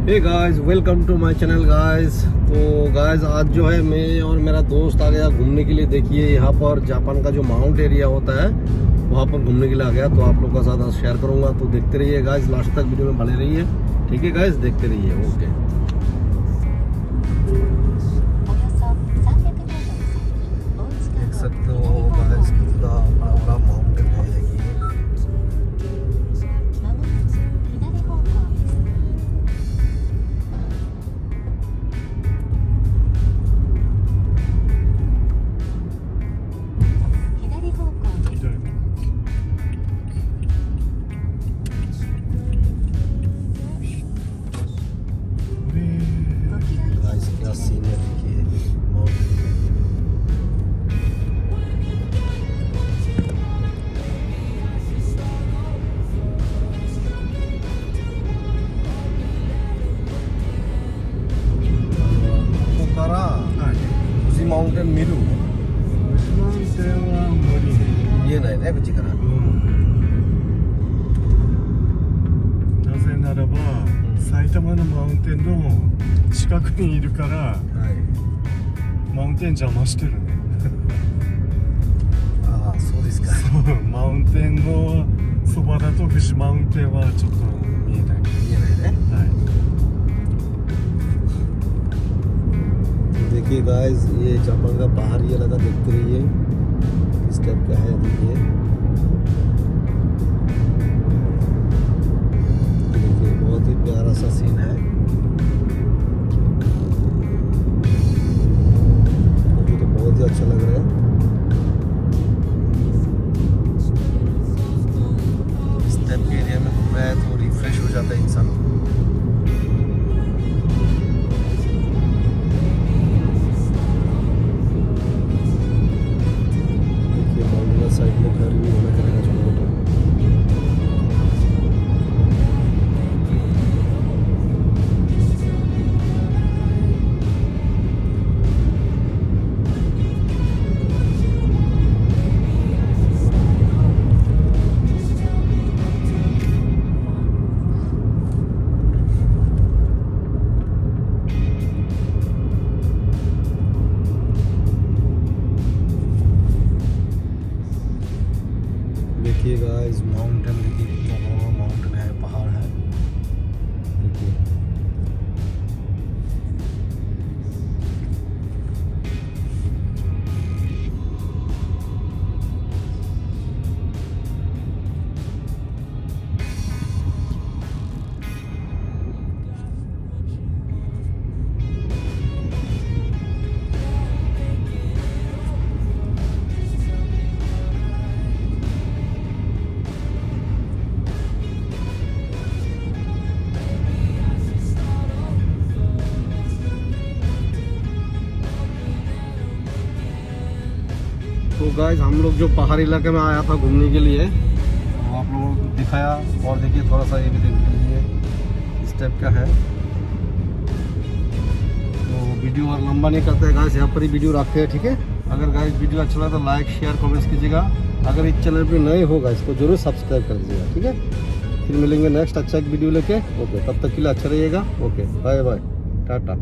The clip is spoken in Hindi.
Hey guys, welcome to my channel guys. तो गाइस आज जो है मैं और मेरा दोस्त आ गया घूमने के लिए। देखिए यहाँ पर जापान का जो माउंट एरिया होता है वहाँ पर घूमने के लिए आ गया। तो आप लोगों का साथ शेयर करूँगा, तो देखते रहिए गाइस, लास्ट तक वीडियो में बने रहिए। ठीक है गाइस, देखते रहिए। ओके, देख सकते हो गाइस कितना बड़ा बड़ा माउंटेन है। क्या सीन है, देखिए माउंटेन मिलू ये नहींね口から。なぜならば、埼玉のマウンテンの近くにいるから、マウンテン邪魔してるね。ああ、そうですか。そうマウンテンのそばだと富士マウンテンはちょっと見えない。見えないね。はい。देखिए गाइस, ये जापान का पहाड़ी इलाका देखते रहिए किस टाइप का है। देखिए देखिए बहुत ही प्यारा सा सीन है। मुझे तो बहुत ही अच्छा लग रहा है। इस टाइप के एरिया में घूम रहा है तो रिफ्रेश हो जाता है इंसान। साइड में घर भी होना करेगा छोटा मोटा। देखिए गाइस, माउंटेन देखिए कितना बड़ा माउंटेन है, पहाड़ है। देखिए तो गाइस, हम लोग जो पहाड़ी इलाके में आया था घूमने के लिए, तो आप लोगों को दिखाया। और देखिए थोड़ा सा ये भी देख लीजिए इस टाइप का है। तो वीडियो और लंबा नहीं करते गाइस, यहाँ पर ही वीडियो रखते हैं। ठीक है, अगर गाइस वीडियो अच्छा लगा तो लाइक शेयर कमेंट्स कीजिएगा। अगर इस चैनल पे नए होगा इसको जरूर सब्सक्राइब कर दीजिएगा। ठीक है, फिर मिलेंगे नेक्स्ट अच्छा एक वीडियो लेके। ओके, तब तक के लिए अच्छा रहिएगा। Okay, bye bye, Tata.